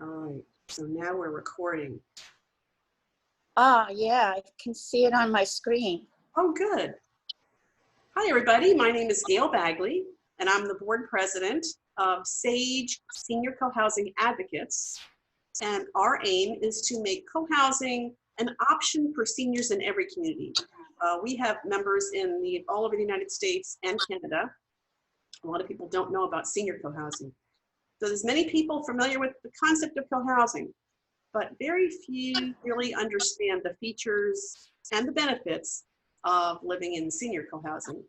All right, so now we're recording. Ah, yeah, I can see it on my screen. Oh, good. Hi, everybody. My name is Gail Bagley, and I'm the board president of SAGE Senior Co-Housing Advocates. And our aim is to make co-housing an option for seniors in every community. We have members in all over the United States and Canada. A lot of people don't know about senior co-housing. So there's many people familiar with the concept of co-housing, but very few really understand the features and the benefits of living in senior co-housing.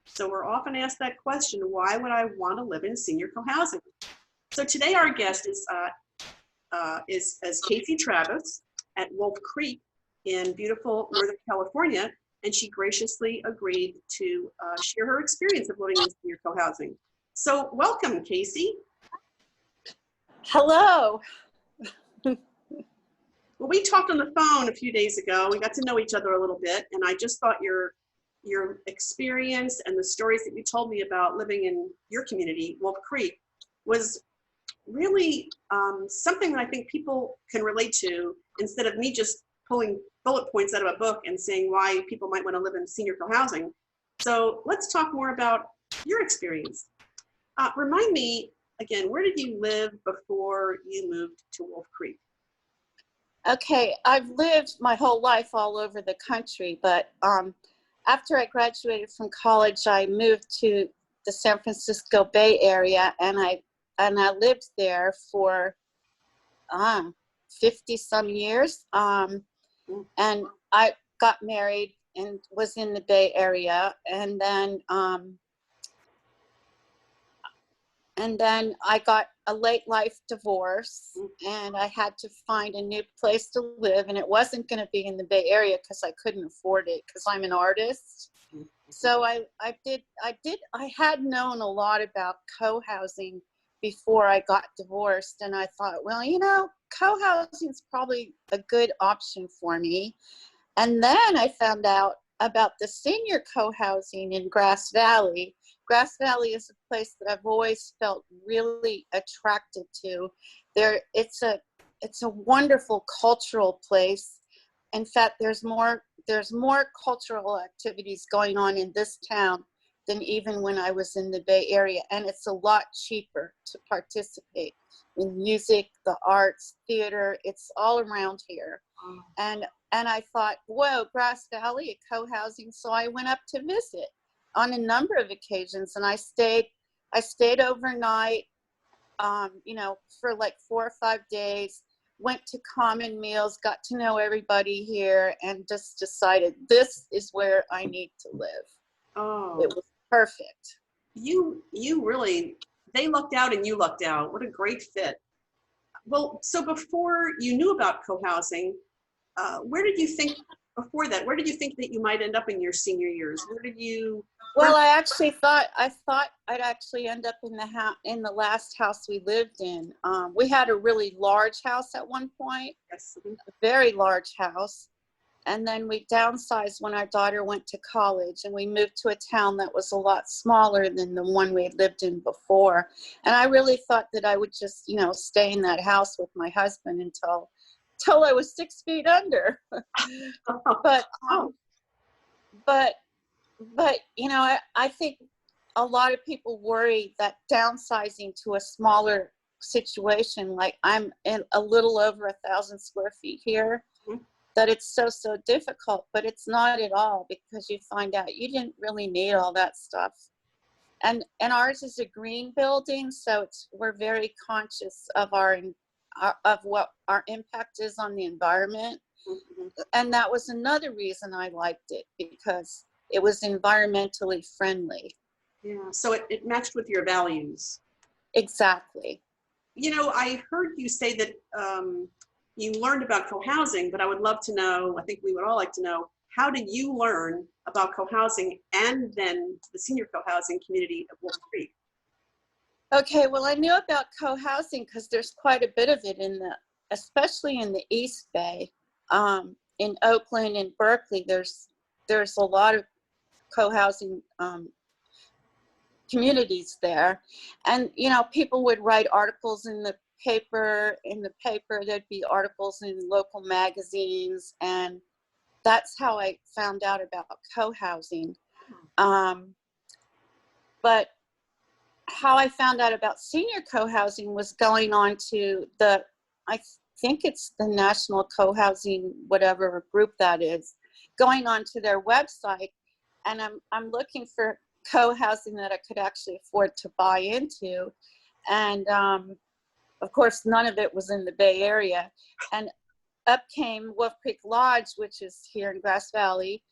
So we're often asked that question, why would I want to live in senior co-housing? So today our guest is Casey Travis at Wolf Creek in beautiful Northern California, and she graciously agreed to share her experience of living in senior co-housing. So welcome, Casey. Hello. Well, we talked on the phone a few days ago. We got to know each other a little bit, and I just thought your experience and the stories that you told me about living in your community, Wolf Creek, was really something that I think people can relate to, instead of me just pulling bullet points out of a book and saying why people might want to live in senior co-housing. So let's talk more about your experience. Remind me again, where did you live before you moved to Wolf Creek? Okay, I've lived my whole life all over the country, but after I graduated from college, I moved to the San Francisco Bay Area, and I lived there for 50 some years. And I got married and was in the Bay Area, and then I got a late life divorce, and I had to find a new place to live, and it wasn't going to be in the Bay Area because I couldn't afford it because I'm an artist. So I had known a lot about co-housing before I got divorced, and I thought, well, co-housing is probably a good option for me. And then I found out about the senior co-housing in Grass Valley. Grass Valley is a place that I've always felt really attracted to. It's a wonderful cultural place. In fact, there's more cultural activities going on in this town than even when I was in the Bay Area, and it's a lot cheaper to participate in music, the arts, theater. It's all around here. And I thought, whoa, Grass Valley, a co-housing. So I went up to visit on a number of occasions, and I stayed overnight, for like 4 or 5 days, went to common meals, got to know everybody here, and just decided this is where I need to live. Oh, it was perfect. You really, they lucked out and you lucked out. What a great fit. Well, so before you knew about co-housing, where did you think that you might end up in your senior years? Well, I thought I'd actually end up in the last house we lived in. We had a really large house at one point, Yes. a very large house. And then we downsized when our daughter went to college, and we moved to a town that was a lot smaller than the one we had lived in before. And I really thought that I would just, stay in that house with my husband until I was 6 feet under. But I think a lot of people worry that downsizing to a smaller situation, like I'm in a little over 1,000 square feet here, that it's so difficult, but it's not at all, because you find out you didn't really need all that stuff. And ours is a green building, so we're very conscious of what our impact is on the environment. And that was another reason I liked it, because it was environmentally friendly. Yeah, so it matched with your values. Exactly. I heard you say that you learned about co-housing, but I would love to know, I think we would all like to know, how did you learn about co-housing and then the senior co-housing community of Wolf Creek? Okay, well, I knew about co-housing because there's quite a bit of it especially in the East Bay. In Oakland and Berkeley, there's a lot of co-housing communities there. And, you know, people would write articles in the paper. There'd be articles in local magazines. And that's how I found out about co-housing. But how I found out about senior co-housing was going on to I think it's the National Co-housing, whatever group that is, going on to their website. And I'm looking for co-housing that I could actually afford to buy into. And of course, none of it was in the Bay Area. And up came Wolf Creek Lodge, which is here in Grass Valley.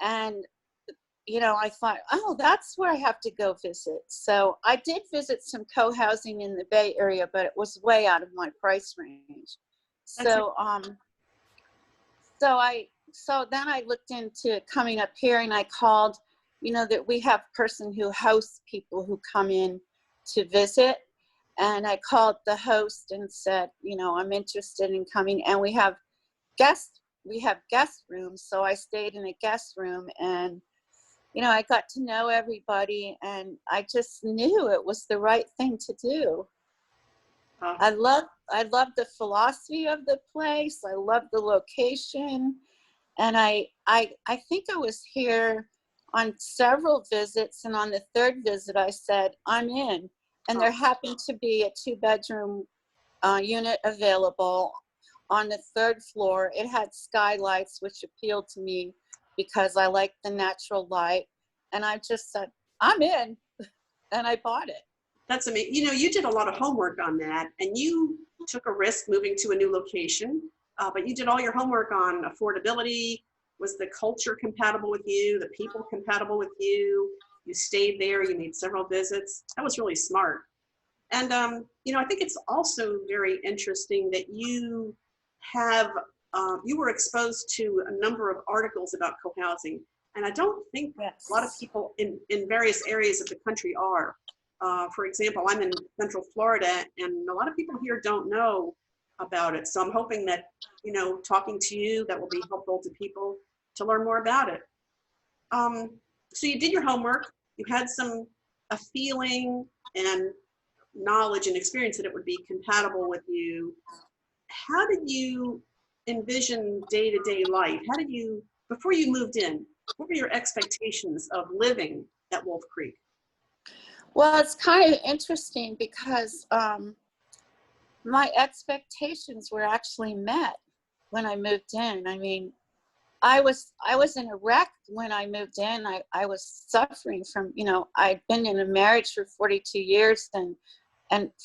And, you know, I thought, oh, that's where I have to go visit. So I did visit some co-housing in the Bay Area, but it was way out of my price range. So, so then I looked into coming up here, and I called, you know, that we have a person who hosts people who come in to visit. And I called the host and said, you know, I'm interested in coming, and we have guest rooms. So I stayed in a guest room, and, you know, I got to know everybody, and I just knew it was the right thing to do. I love the philosophy of the place. I love the location. And I think I was here on several visits, and on the third visit I said, I'm in. And there happened to be a 2-bedroom unit available on the 3rd floor. It had skylights, which appealed to me because I like the natural light. And I just said, I'm in, and I bought it. That's amazing. You know, you did a lot of homework on that, and you took a risk moving to a new location, but you did all your homework on affordability. Was the culture compatible with you? The people compatible with you? You stayed there, you made several visits. That was really smart. And, you know, I think it's also very interesting that you have, you were exposed to a number of articles about co-housing. And I don't think a lot of people in various areas of the country are. For example, I'm in Central Florida, and a lot of people here don't know about it. So I'm hoping that, you know, talking to you, that will be helpful to people to learn more about it. So you did your homework, you had a feeling and knowledge and experience that it would be compatible with you. How did you envision day-to-day life? How did you, before you moved in, what were your expectations of living at Wolf Creek? Well, it's kind of interesting because my expectations were actually met when I moved in. I mean, I was in a wreck when I moved in. I was suffering from, you know, I'd been in a marriage for 42 years and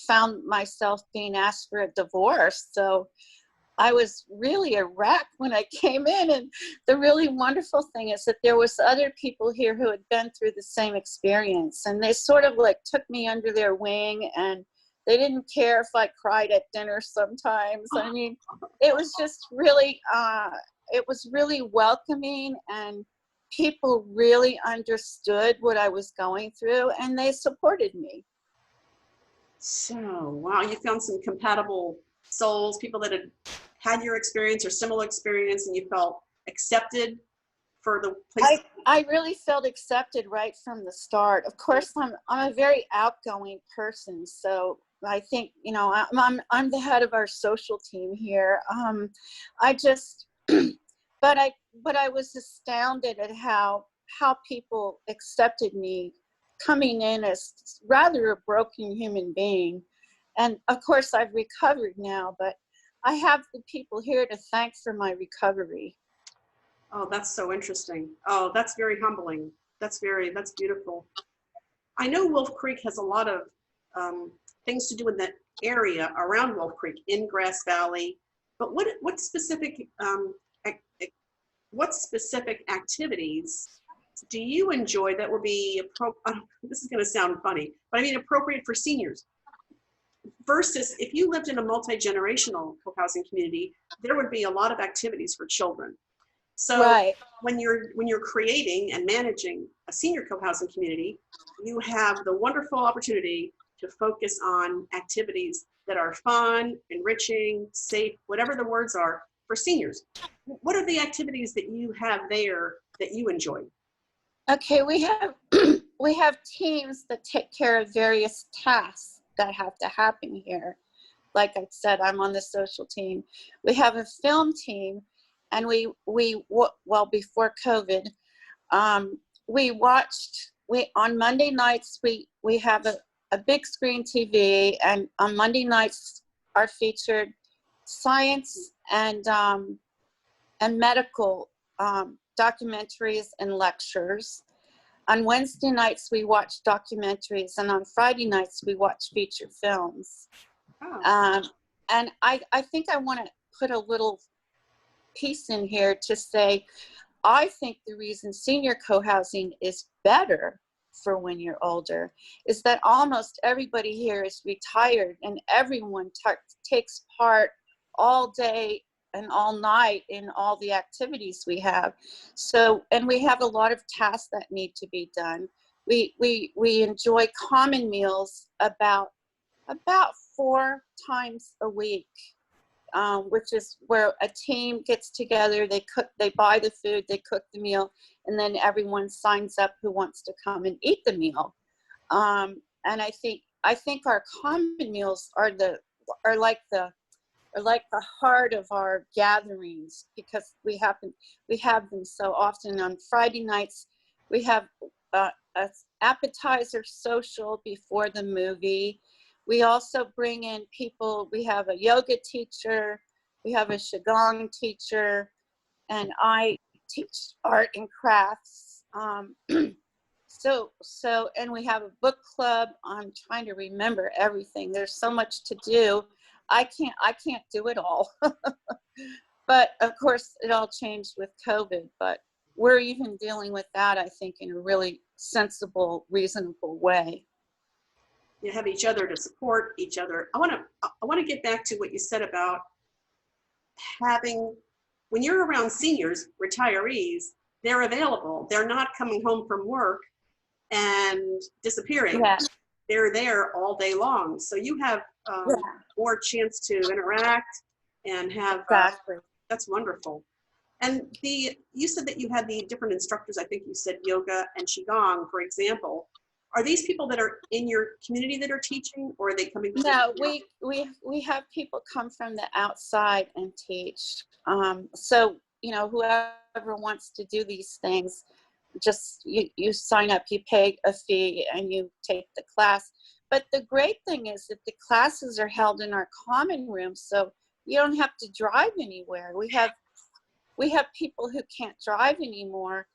found myself being asked for a divorce. So I was really a wreck when I came in. And the really wonderful thing is that there was other people here who had been through the same experience, and they sort of like took me under their wing, and they didn't care if I cried at dinner sometimes. I mean, it was just really, it was really welcoming, and people really understood what I was going through, and they supported me. So, wow, you found some compatible souls, people that had your experience or similar experience, and you felt accepted for the place. I really felt accepted right from the start. Of course, I'm a very outgoing person, so I think, you know, I'm the head of our social team here. I just, but I was astounded at how people accepted me coming in as rather a broken human being. And of course, I've recovered now, but I have the people here to thank for my recovery. Oh, that's so interesting. Oh, that's very humbling. That's beautiful. I know Wolf Creek has a lot of things to do in that area around Wolf Creek in Grass Valley, but what specific activities do you enjoy that will be this is going to sound funny, but I mean appropriate for seniors? Versus if you lived in a multi-generational co-housing community, there would be a lot of activities for children. So right. when you're creating and managing a senior co-housing community, you have the wonderful opportunity to focus on activities that are fun, enriching, safe, whatever the words are, for seniors. What are the activities that you have there that you enjoy? Okay, we have we have teams that take care of various tasks that have to happen here. Like I said, I'm on the social team. We have a film team, and well, before COVID, on Monday nights, we have a big screen TV, and on Monday nights are featured science and medical documentaries and lectures. On Wednesday nights, we watch documentaries, and on Friday nights, we watch feature films. Oh. And I think I want to put a little piece in here to say, I think the reason senior co-housing is better for when you're older is that almost everybody here is retired, and everyone takes part all day and all night in all the activities we have. So, and we have a lot of tasks that need to be done. We enjoy common meals about 4 times a week, which is where a team gets together, they buy the food, they cook the meal, and then everyone signs up who wants to come and eat the meal. And I think our common meals are like the heart of our gatherings, because we have them so often. On Friday nights, we have an appetizer social before the movie. We also bring in people. We have a yoga teacher, we have a qigong teacher, and I teach art and crafts. And we have a book club. I'm trying to remember everything. There's so much to do. I can't do it all. But of course, it all changed with COVID. But we're even dealing with that, I think, in a really sensible, reasonable way. You have each other to support each other. I want to get back to what you said about having, when you're around seniors, retirees, they're available. They're not coming home from work and disappearing. Yeah. They're there all day long. So you have more chance to interact and have, Exactly. that's wonderful. And you said that you had the different instructors. I think you said yoga and qigong, for example. Are these people that are in your community that are teaching, or are they coming from? No, we have people come from the outside and teach. So, whoever wants to do these things, just you sign up, you pay a fee, and you take the class. But the great thing is that the classes are held in our common room, so you don't have to drive anywhere. We have people who can't drive anymore,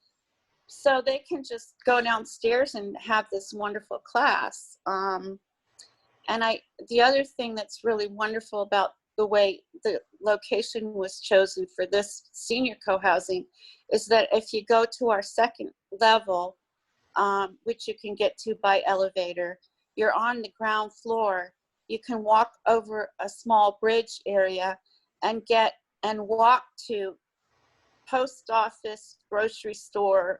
so they can just go downstairs and have this wonderful class. And the other thing that's really wonderful about the way the location was chosen for this senior co-housing is that if you go to our second level, which you can get to by elevator, you're on the ground floor. You can walk over a small bridge area and walk to post office, grocery store,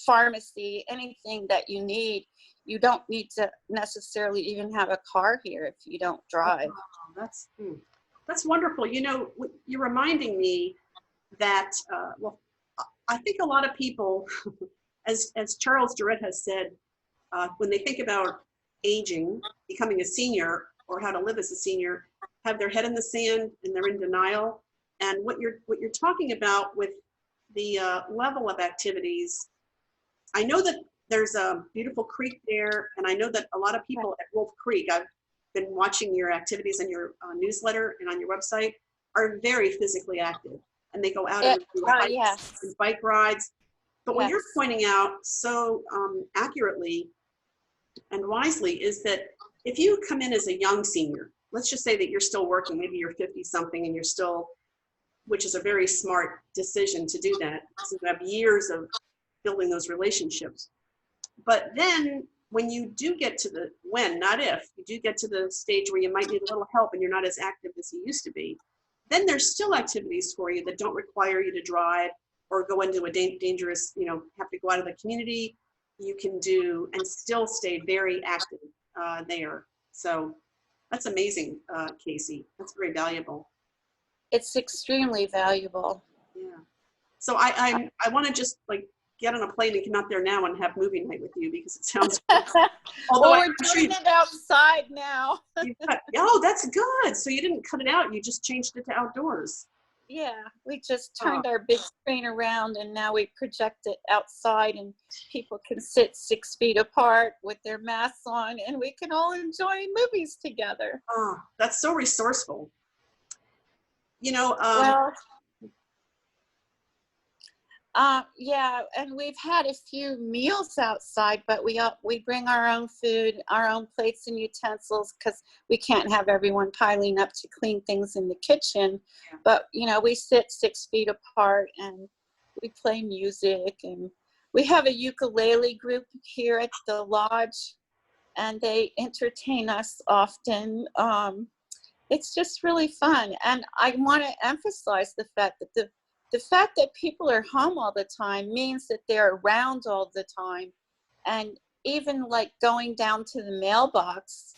pharmacy, anything that you need. You don't need to necessarily even have a car here if you don't drive. Oh, that's wonderful. You're reminding me that, I think a lot of people, as Charles Durrett has said, when they think about aging, becoming a senior, or how to live as a senior, have their head in the sand and they're in denial. And what you're talking about with the level of activities, I know that there's a beautiful creek there, and I know that a lot of people at Wolf Creek, I've been watching your activities on your newsletter and on your website, are very physically active, and they go out and do hikes and bike rides. But what you're pointing out so accurately and wisely is that if you come in as a young senior, let's just say that you're still working, maybe you're 50 something and you're still, which is a very smart decision to do that, because you have years of building those relationships. But then when you do get to not if, you do get to the stage where you might need a little help and you're not as active as you used to be, then there's still activities for you that don't require you to drive or go into a dangerous, have to go out of the community. You can do and still stay very active there. So that's amazing, Casey. That's very valuable. It's extremely valuable. Yeah. So I want to just get on a plane and come out there now and have movie night with you, because it sounds cool. Although Well, we're doing it outside now. Oh, that's good. So you didn't cut it out. You just changed it to outdoors. Yeah, we just turned our big screen around and now we project it outside and people can sit 6 feet apart with their masks on and we can all enjoy movies together. Oh, that's so resourceful. You know, yeah, and we've had a few meals outside, but we bring our own food, our own plates and utensils, because we can't have everyone piling up to clean things in the kitchen. Yeah. But you know, we sit 6 feet apart and we play music, and we have a ukulele group here at the lodge, and they entertain us often. It's just really fun, and I want to emphasize the fact that the fact that people are home all the time means that they're around all the time. And even like going down to the mailbox,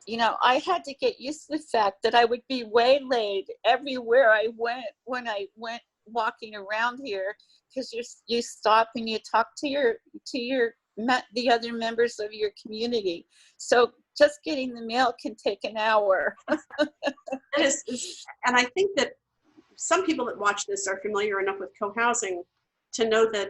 you know, I had to get used to the fact that I would be waylaid everywhere I went when I went walking around here, because you stop and you talk to the other members of your community. So just getting the mail can take an hour. and I think that some people that watch this are familiar enough with co-housing to know that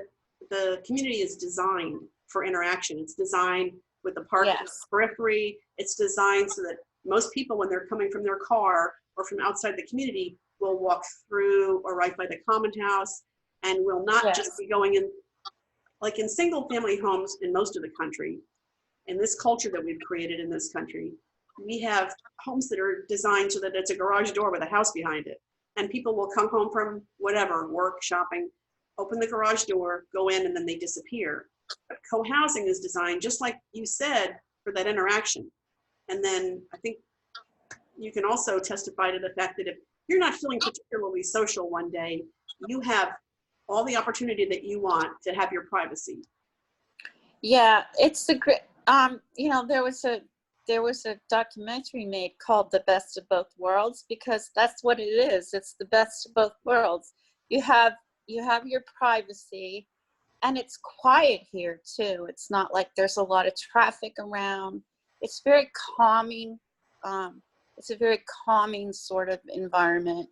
the community is designed for interaction. It's designed with the park in the periphery. It's designed so that most people, when they're coming from their car or from outside the community, will walk through or right by the common house, and will not just be going in. Like in single family homes in most of the country, in this culture that we've created in this country, we have homes that are designed so that it's a garage door with a house behind it. And people will come home from whatever, work, shopping, open the garage door, go in, and then they disappear. But co-housing is designed, just like you said, for that interaction. And then I think you can also testify to the fact that if you're not feeling particularly social one day, you have all the opportunity that you want to have your privacy. Yeah, it's a great, you know, there was a documentary made called The Best of Both Worlds, because that's what it is. It's the best of both worlds. You have your privacy, and it's quiet here too. It's not like there's a lot of traffic around. It's very calming. It's a very calming sort of environment.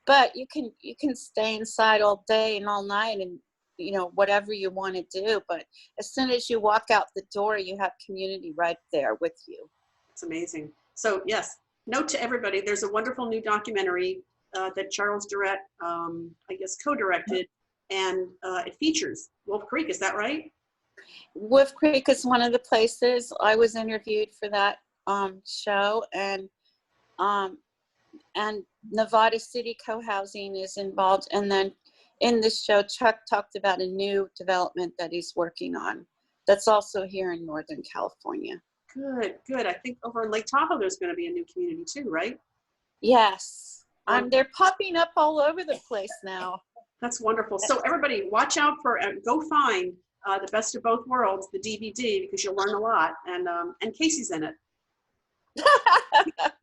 But you can stay inside all day and all night and, you know, whatever you want to do. But as soon as you walk out the door, you have community right there with you. It's amazing. So yes, note to everybody, there's a wonderful new documentary that Charles Durrett, I guess, co-directed, and it features Wolf Creek. Is that right? Wolf Creek is one of the places. I was interviewed for that show, and Nevada City Cohousing is involved. And then in this show, Chuck talked about a new development that he's working on that's also here in Northern California. Good, good. I think over in Lake Tahoe, there's going to be a new community too, right? Yes. They're popping up all over the place now. That's wonderful. So everybody, watch out for, go find The Best of Both Worlds, the DVD, because you'll learn a lot. And Casey's in it.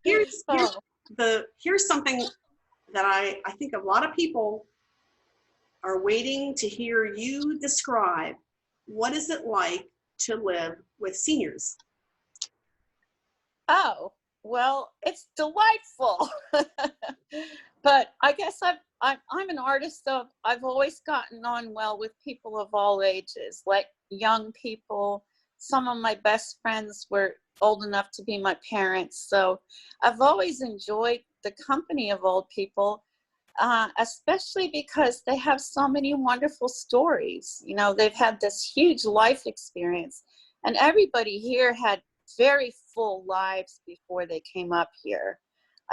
Here's something that I think a lot of people are waiting to hear you describe. What is it like to live with seniors? Oh, well, it's delightful. But I guess I'm an artist, so I've always gotten on well with people of all ages, like young people. Some of my best friends were old enough to be my parents, so I've always enjoyed the company of old people, especially because they have so many wonderful stories. You know, they've had this huge life experience, and everybody here had very full lives before they came up here.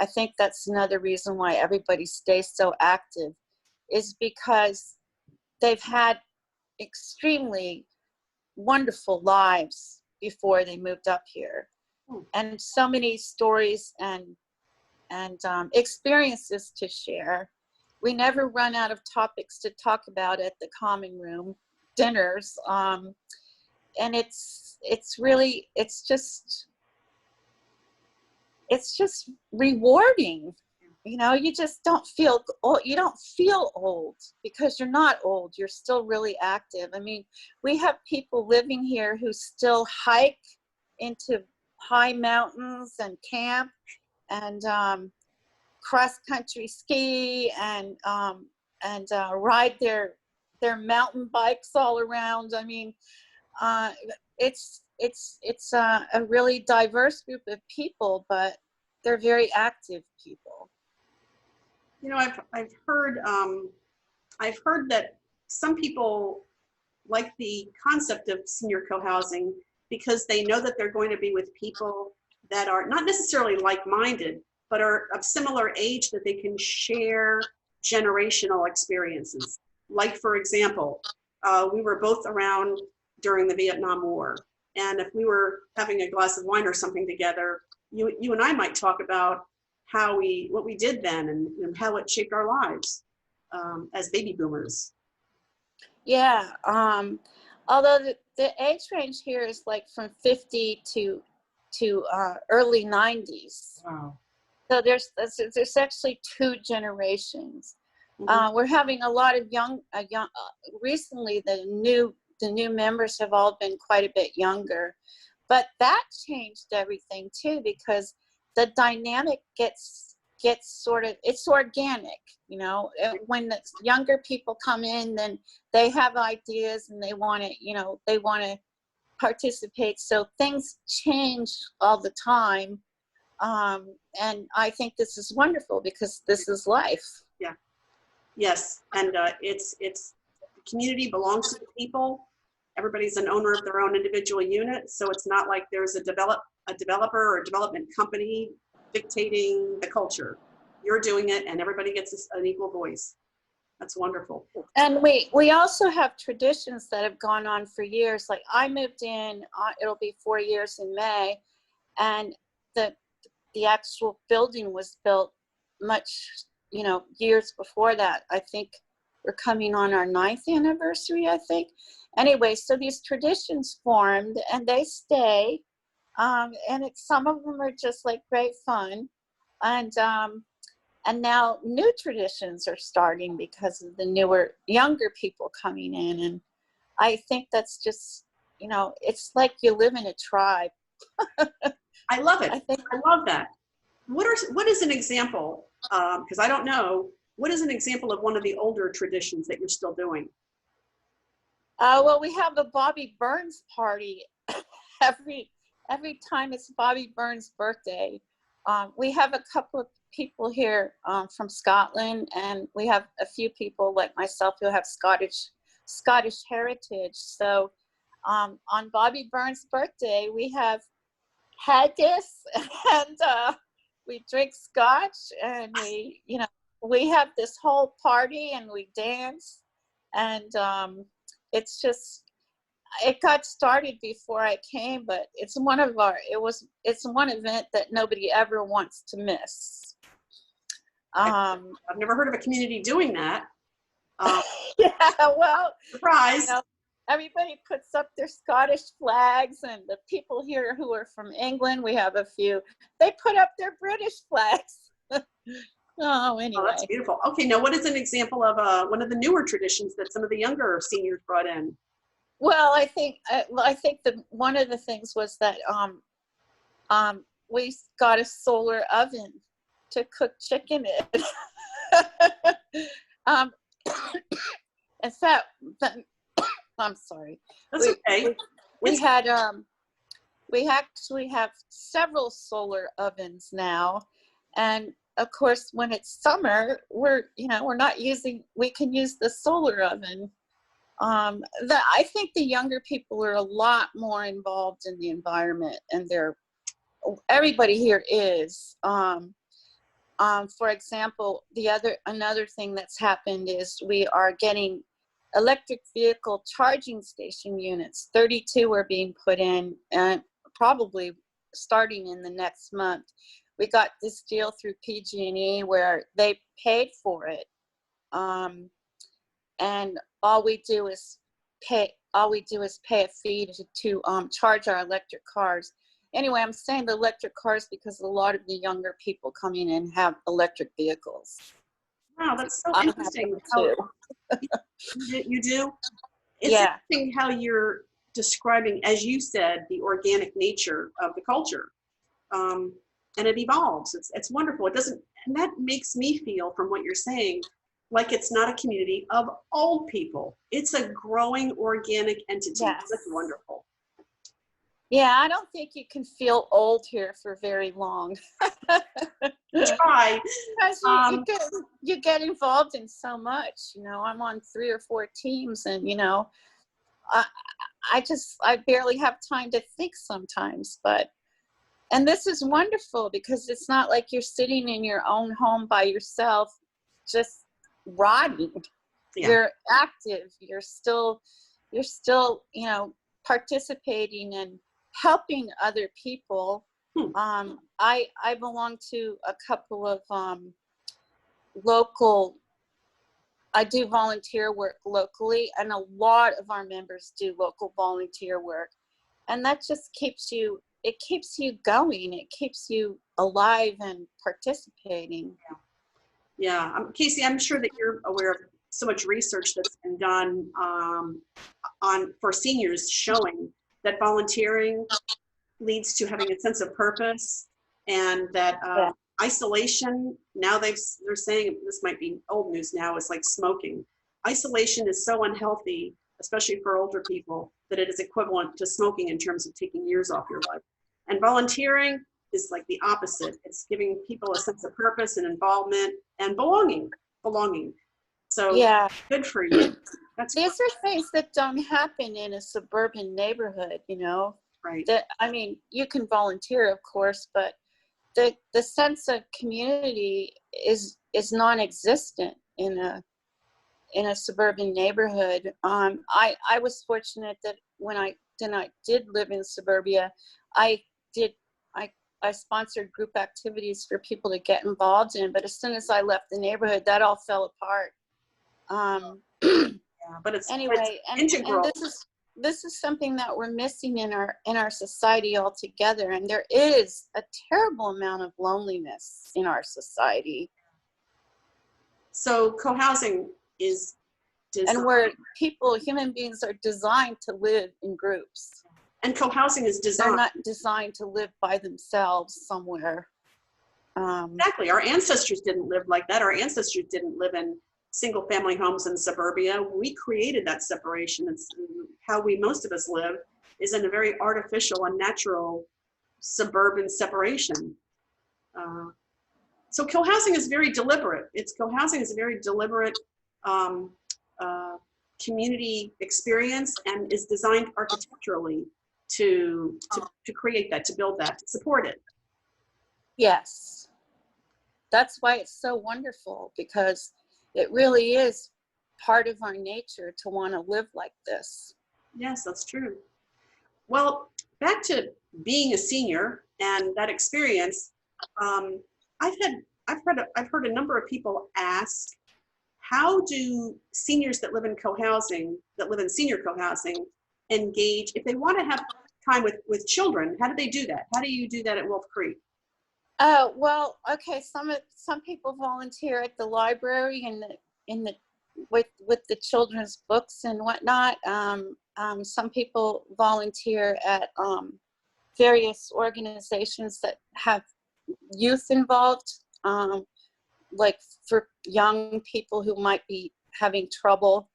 I think that's another reason why everybody stays so active, is because they've had extremely wonderful lives before they moved up here, and so many stories and experiences to share. We never run out of topics to talk about at the common room dinners, and it's just rewarding. you know, you just don't feel old. You don't feel old because you're not old. You're still really active. I mean, we have people living here who still hike into high mountains and camp and cross country ski and ride their mountain bikes all around. I mean, uh, it's a really diverse group of people, but they're very active people. You know, I've heard that some people like the concept of senior co-housing because they know that they're going to be with people that are not necessarily like-minded, but are of similar age that they can share generational experiences. Like, for example, we were both around during the Vietnam War. And if we were having a glass of wine or something together, you and I might talk about what we did then and how it shaped our lives as baby boomers. Yeah. Although the age range here is like from 50 to early 90s. Wow. So there's actually two generations. Mm-hmm. We're having a lot of young. Recently, the new members have all been quite a bit younger, but that changed everything too because the dynamic gets sort of, it's organic, you know. When the younger people come in, then they have ideas and they want to participate. So things change all the time. And I think this is wonderful because this is life. Yeah. Yes. And it's the community belongs to the people. Everybody's an owner of their own individual unit. So it's not like there's a developer or a development company dictating the culture. You're doing it and everybody gets an equal voice. That's wonderful. And we also have traditions that have gone on for years. Like I moved in, it'll be 4 years in May, and the actual building was built much, years before that. I think we're coming on our 9th anniversary, I think. Anyway, so these traditions formed and they stay. And some of them are just like great fun. And now new traditions are starting because of the younger people coming in. And I think that's just, it's like you live in a tribe. I love it. I love that. What is an example, because I don't know, what is an example of one of the older traditions that you're still doing? Well, we have a Bobby Burns party every time it's Bobby Burns' birthday. We have a couple of people here from Scotland, and we have a few people like myself who have Scottish heritage. So on Bobby Burns' birthday, we have haggis and we drink scotch, and we have this whole party and we dance, and it got started before I came, but it's one event that nobody ever wants to miss. I've never heard of a community doing that. Yeah, well, surprise. Everybody puts up their Scottish flags, and the people here who are from England, we have a few, they put up their British flags. Anyway. Oh, that's beautiful. Okay, now what is an example of one of the newer traditions that some of the younger seniors brought in? Well, I think that one of the things was that we got a solar oven to cook chicken in. In fact, I'm sorry. That's okay. We actually have several solar ovens now, and of course, when it's summer, we can use the solar oven. I think the younger people are a lot more involved in the environment, and everybody here is. For example, another thing that's happened is we are getting electric vehicle charging station units. 32 are being put in, and probably starting in the next month. We got this deal through PG&E where they paid for it, and all we do is pay a fee to charge our electric cars. anyway, I'm saying the electric cars because a lot of the younger people coming in have electric vehicles. Wow, that's so I have interesting. them How, too. you do? It's Yeah. interesting how you're describing, as you said, the organic nature of the culture. And it evolves. It's wonderful. It doesn't, and that makes me feel from what you're saying, like it's not a community of old people. It's a growing organic entity. Yes. That's wonderful. Yeah, I don't think you can feel old here for very long. Try. Because you get involved in so much. I'm on 3 or 4 teams, and I barely have time to think sometimes. And this is wonderful because it's not like you're sitting in your own home by yourself, just rotting. Yeah. You're active. You're still, participating and helping other people. I belong to a couple of I do volunteer work locally, and a lot of our members do local volunteer work, and that just keeps you going. It keeps you alive and participating. Yeah. Casey, I'm sure that you're aware of so much research that's been done for seniors, showing that volunteering leads to having a sense of purpose, and that isolation, now they're saying, this might be old news now, it's like smoking. Isolation is so unhealthy, especially for older people, that it is equivalent to smoking in terms of taking years off your life. And volunteering is like the opposite. It's giving people a sense of purpose and involvement and belonging. So yeah, good for you. These are things that don't happen in a suburban neighborhood, Right. You can volunteer, of course, but the sense of community is non-existent in a suburban neighborhood. I was fortunate that when I did live in suburbia, I sponsored group activities for people to get involved in, but as soon as I left the neighborhood, that all fell apart. Yeah, but it's anyway, integral. And this is something that we're missing in our society altogether, and there is a terrible amount of loneliness in our society. So cohousing is designed, and where human beings are designed to live in groups. And cohousing is designed. They're not designed to live by themselves somewhere. Exactly. Our ancestors didn't live like that. Our ancestors didn't live in single family homes in suburbia. We created that separation. It's how most of us live, is in a very artificial and natural suburban separation. So cohousing is very deliberate. Cohousing is a very deliberate community experience, and is designed architecturally to create that, to build that, to support it. Yes. That's why it's so wonderful, because it really is part of our nature to want to live like this. Yes, that's true. Well, back to being a senior and that experience, I've heard a number of people ask, how do seniors that live in senior cohousing, engage if they want to have time with children? How do they do that? How do you do that at Wolf Creek? Well, okay. Some people volunteer at the library with the children's books and whatnot. Some people volunteer at various organizations that have youth involved, like for young people who might be having trouble.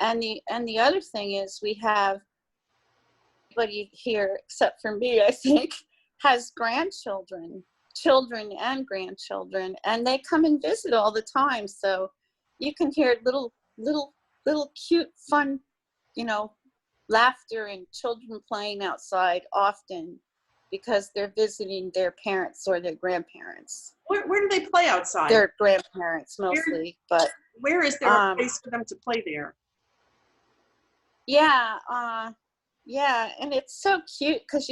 And the other thing is, we have everybody here except for me, I think, has children and grandchildren, and they come and visit all the time. So you can hear little cute fun, laughter and children playing outside often, because they're visiting their parents or their grandparents. Where do they play outside? Their grandparents mostly. But where is there a place for them to play there? Yeah, and it's so cute because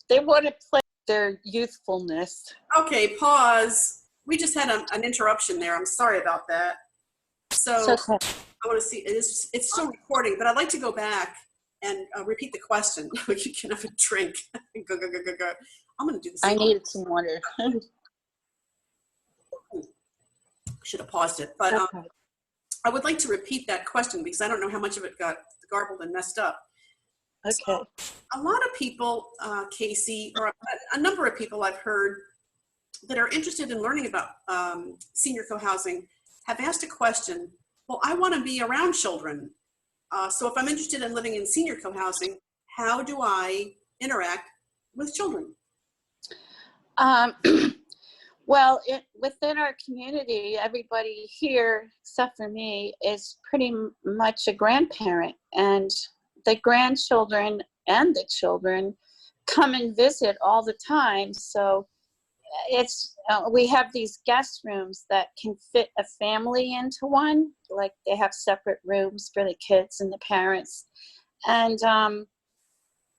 they want to play their youthfulness. Okay, pause. We just had an interruption there. I'm sorry about that. So okay. I want to see, it's still recording, but I'd like to go back and repeat the question. You can have a drink. Go, go, go, go, go. I'm going to do the I same. needed some water. Should have paused it. But Okay. I would like to repeat that question because I don't know how much of it got garbled and messed up. Okay. So, a lot of people, Casey, or a number of people I've heard that are interested in learning about senior co-housing have asked a question, well, I want to be around children. So if I'm interested in living in senior co-housing, how do I interact with children? Well, within our community, everybody here, except for me, is pretty much a grandparent, and the grandchildren and the children come and visit all the time. So it's we have these guest rooms that can fit a family into one. Like they have separate rooms for the kids and the parents, and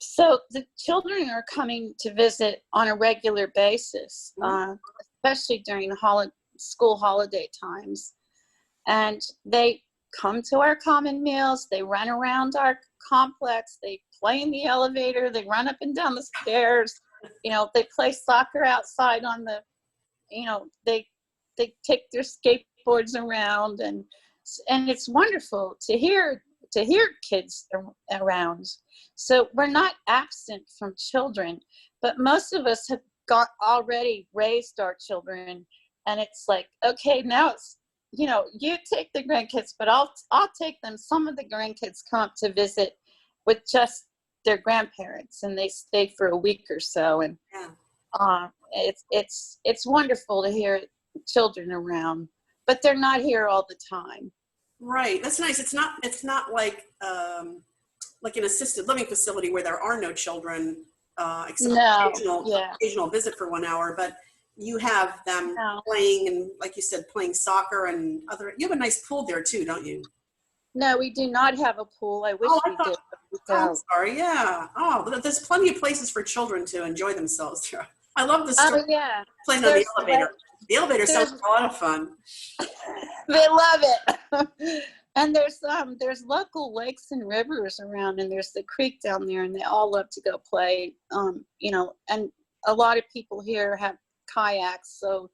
so the children are coming to visit on a regular basis, especially during the school holiday times. And they come to our common meals, they run around our complex, they play in the elevator, they run up and down the stairs, they play soccer outside on the, they take their skateboards around, and it's wonderful to hear kids around. So we're not absent from children, but most of us have already raised our children, and it's like, okay, now it's, you take the grandkids, but I'll take them. Some of the grandkids come up to visit with just their grandparents, and they stay for a week or so, and it's wonderful to hear children around, but they're not here all the time. Right, that's nice. It's not like an assisted living facility where there are no children, except occasional visit for 1 hour, but you have them playing, and like you said, playing soccer and you have a nice pool there too, don't you? No, we do not have a pool. I wish we did. I'm sorry, yeah. Oh, but there's plenty of places for children to enjoy themselves. I love the story. Oh, yeah. Playing on the elevator. The elevator sounds like a lot of fun. They love it. And there's local lakes and rivers around, and there's the creek down there, and they all love to go play. And a lot of people here have kayaks, so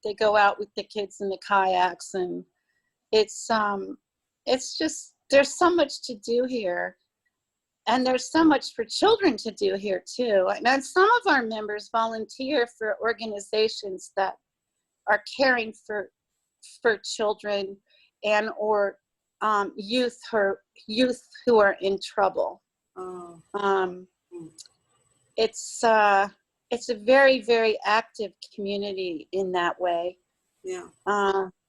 they go out with the kids in the kayaks, and it's just, there's so much to do here, and there's so much for children to do here too. And some of our members volunteer for organizations that are caring for children and or youth who are in trouble. It's a very, very active community in that way. Yeah.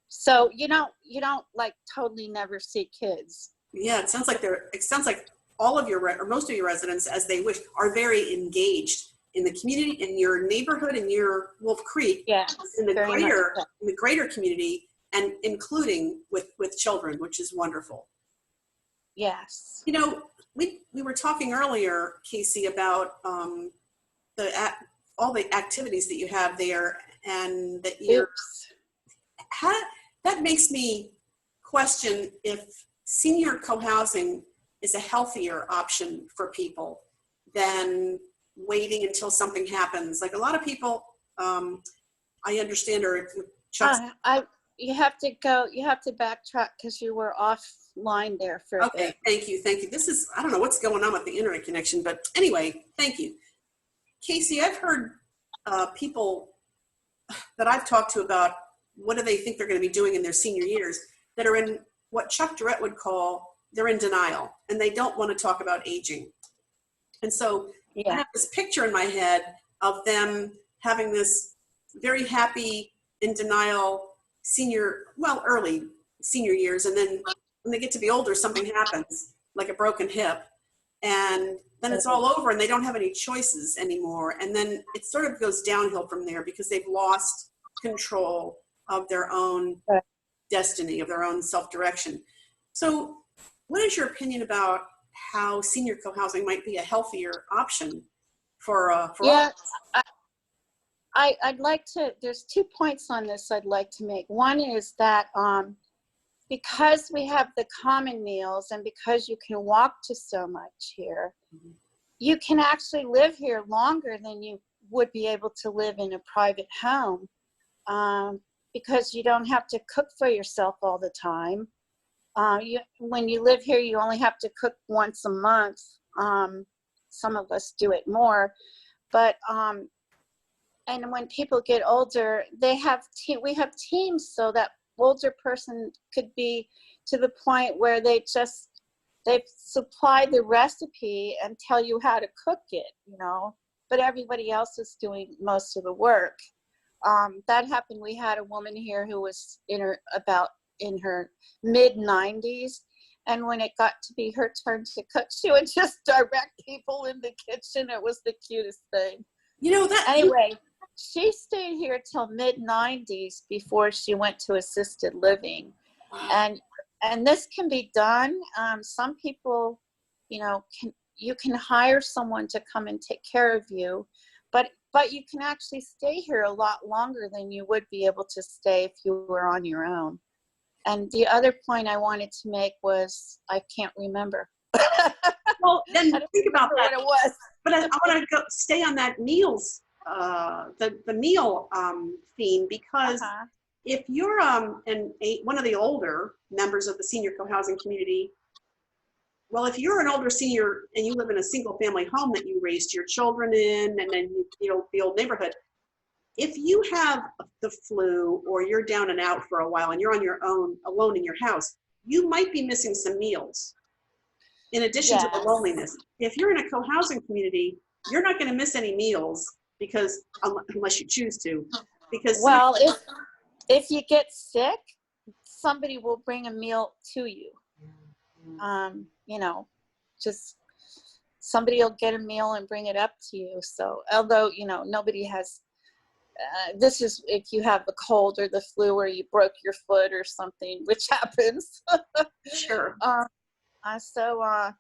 So you don't like totally never see kids. Yeah, it sounds like all of or most of your residents, as they wish, are very engaged in the community, in your neighborhood, in your Wolf Creek, in the greater community, and including with children, which is wonderful. Yes. We were talking earlier, Casey, about all the activities that you have there, and that that makes me question if senior co-housing is a healthier option for people than waiting until something happens. Like a lot of people, I understand, or you have to backtrack because you were offline there for a bit. Thank you. I don't know what's going on with the internet connection, but anyway, thank you. Casey, I've heard people that I've talked to about what do they think they're going to be doing in their senior years that are in what Chuck Durrett would call, they're in denial, and they don't want to talk about aging. And so I have this picture in my head of them having this very happy, in denial early senior years, and then when they get to be older, something happens, like a broken hip, and then it's all over and they don't have any choices anymore. And then it sort of goes downhill from there because they've lost control of their own destiny, of their own self-direction. So what is your opinion about how senior co-housing might be a healthier option for all? I'd like to, there's 2 points on this I'd like to make. One is that because we have the common meals and because you can walk to so much here, you can actually live here longer than you would be able to live in a private home, because you don't have to cook for yourself all the time. When you live here, you only have to cook once a month. Some of us do it more, but and when people get older, we have teams so that older person could be to the point where they supply the recipe and tell you how to cook it, but everybody else is doing most of the work. That happened. We had a woman here who was in her mid-90s, and when it got to be her turn to cook, she would just direct people in the kitchen. It was the cutest thing. Anyway, she stayed here till mid-90s before she went to assisted living. And this can be done. Some people, you can hire someone to come and take care of you, but you can actually stay here a lot longer than you would be able to stay if you were on your own. And the other point I wanted to make was, I can't remember. Well, then think about that. What it was. But I want to stay on that meals, the meal theme, because if you're one of the older members of the senior co-housing community, well, if you're an older senior and you live in a single family home that you raised your children in, and then the old neighborhood, if you have the flu or you're down and out for a while and you're on your own, alone in your house, you might be missing some meals in addition to the loneliness. If you're in a co-housing community, you're not going to miss any meals, because unless you choose to. Because if you get sick, somebody will bring a meal to you. Just somebody will get a meal and bring it up to you. So although, nobody has, this is if you have the cold or the flu or you broke your foot or something, which happens. Sure. So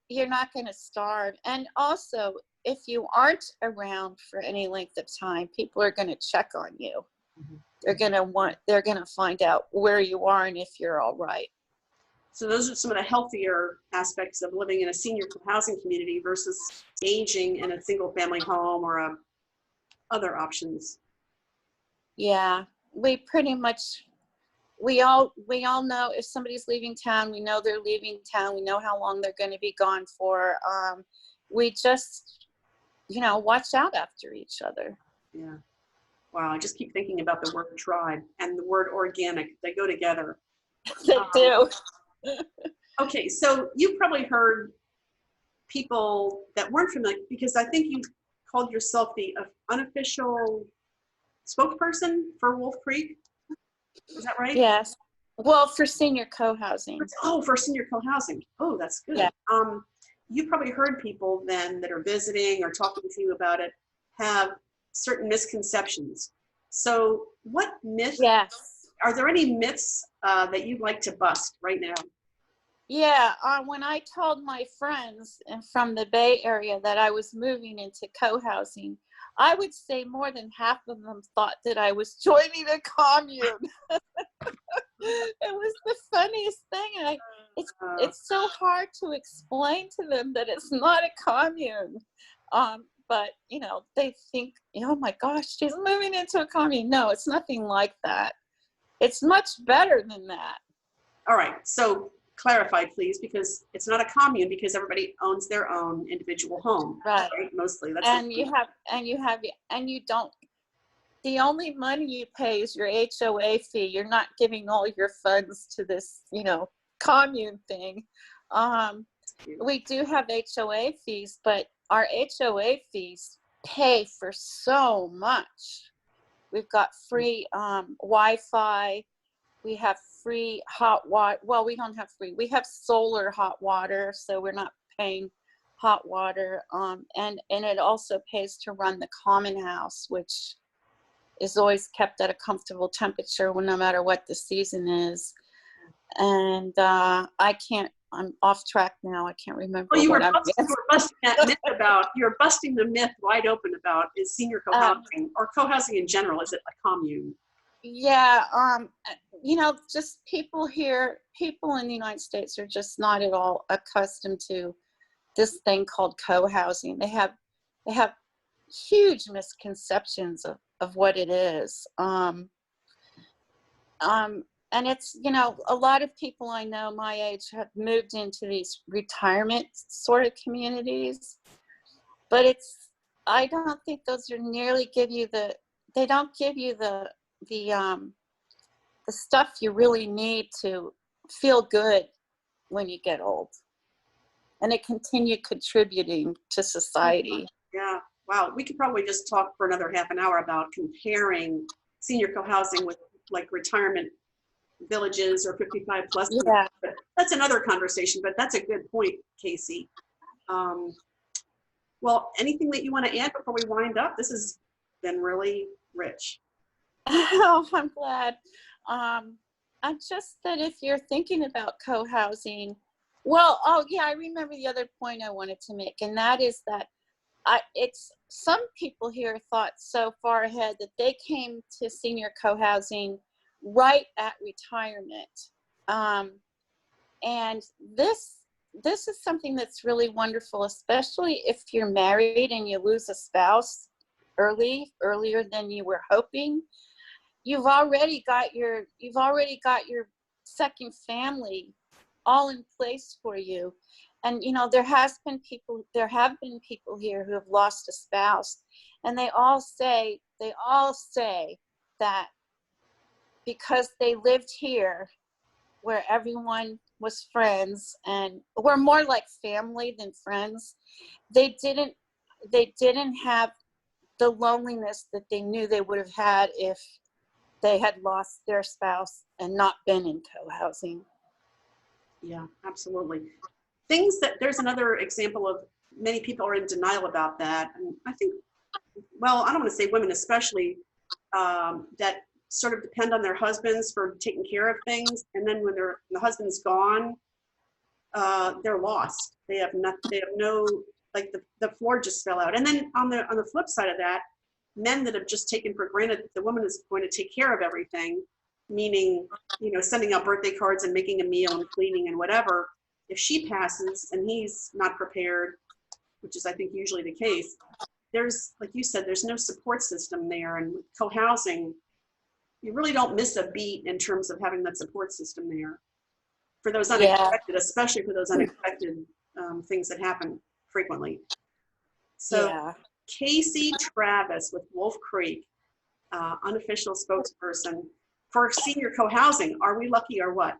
you're not going to starve. And also, if you aren't around for any length of time, people are going to check on you. They're going to find out where you are and if you're all right. So those are some of the healthier aspects of living in a senior housing community versus aging in a single family home or other options. Yeah, we pretty much, we all know if somebody's leaving town, we know they're leaving town, we know how long they're going to be gone for. We just, watch out after each other. Yeah. Wow, I just keep thinking about the word tribe and the word organic. They go together. They do. Okay, so you've probably heard people that weren't familiar, because I think you called yourself the unofficial spokesperson for Wolf Creek. Is that right? Yes. Well, for senior co-housing. Oh, for senior co-housing. Oh, that's good. Yeah. You've probably heard people then that are visiting or talking to you about it have certain misconceptions. So what myths? Yes. Are there any myths that you'd like to bust right now? Yeah, when I told my friends from the Bay Area that I was moving into co-housing, I would say more than half of them thought that I was joining a commune. It was the funniest thing. And it's so hard to explain to them that it's not a commune. But, they think, oh my gosh, she's moving into a commune. No, it's nothing like that. It's much better than that. All right. So clarify, please, because it's not a commune because everybody owns their own individual home. Right. Mostly. That's you don't, the only money you pay is your HOA fee. You're not giving all your funds to this, commune thing. We do have HOA fees, but our HOA fees pay for so much. We've got free Wi-Fi. We have free hot water. Well, we don't have free. We have solar hot water, so we're not paying hot water. And it also pays to run the common house, which is always kept at a comfortable temperature no matter what the season is. And I'm off track now. I can't remember. Well, you were busting that myth about, you're busting the myth wide open about is senior co-housing or co-housing in general. Is it a commune? Yeah, you know, just people here, people in the United States are just not at all accustomed to this thing called co-housing. They have huge misconceptions of what it is. And it's, you know, a lot of people I know my age have moved into these retirement sort of communities, but I don't think those are nearly they don't give you the the stuff you really need to feel good when you get old and to continue contributing to society. Yeah, wow. We could probably just talk for another half an hour about comparing senior co-housing with like retirement villages or 55 plus. Yeah. But that's another conversation, but that's a good point, Casey. Um, well, anything that you want to add before we wind up? This has been really rich. Oh, I'm glad. I'm just that if you're thinking about co-housing, well, oh yeah, I remember the other point I wanted to make, and that is that it's some people here thought so far ahead that they came to senior co-housing right at retirement. And this is something that's really wonderful, especially if you're married and you lose a spouse earlier than you were hoping. You've already got your second family all in place for you. And you know, there have been people here who have lost a spouse, and they all say that because they lived here where everyone was friends and were more like family than friends, they didn't have the loneliness that they knew they would have had if they had lost their spouse and not been in co-housing. Yeah, absolutely. Things that there's another example of many people are in denial about that. And I think, well, I don't want to say women especially, that sort of depend on their husbands for taking care of things. And then when the husband's gone, they're lost. They have no, like the floor just fell out. And then on the flip side of that, men that have just taken for granted that the woman is going to take care of everything, meaning, you know, sending out birthday cards and making a meal and cleaning and whatever. If she passes and he's not prepared, which is I think usually the case, there's, like you said, there's no support system there. And with co-housing, you really don't miss a beat in terms of having that support system there for those unexpected, especially for those unexpected things that happen frequently. So Yeah. Casey Travis with Wolf Creek, unofficial spokesperson for senior co-housing. Are we lucky or what?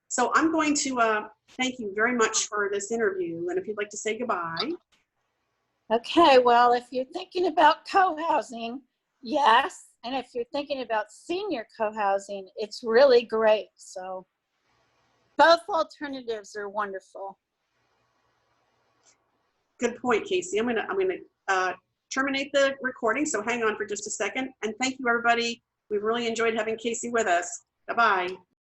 So I'm going to thank you very much for this interview. And if you'd like to say goodbye. Okay, well, if you're thinking about co-housing, yes. And if you're thinking about senior co-housing, it's really great. So both alternatives are wonderful. Good point, Casey. I'm gonna terminate the recording, so hang on for just a second. And thank you, everybody. We've really enjoyed having Casey with us. Bye-bye.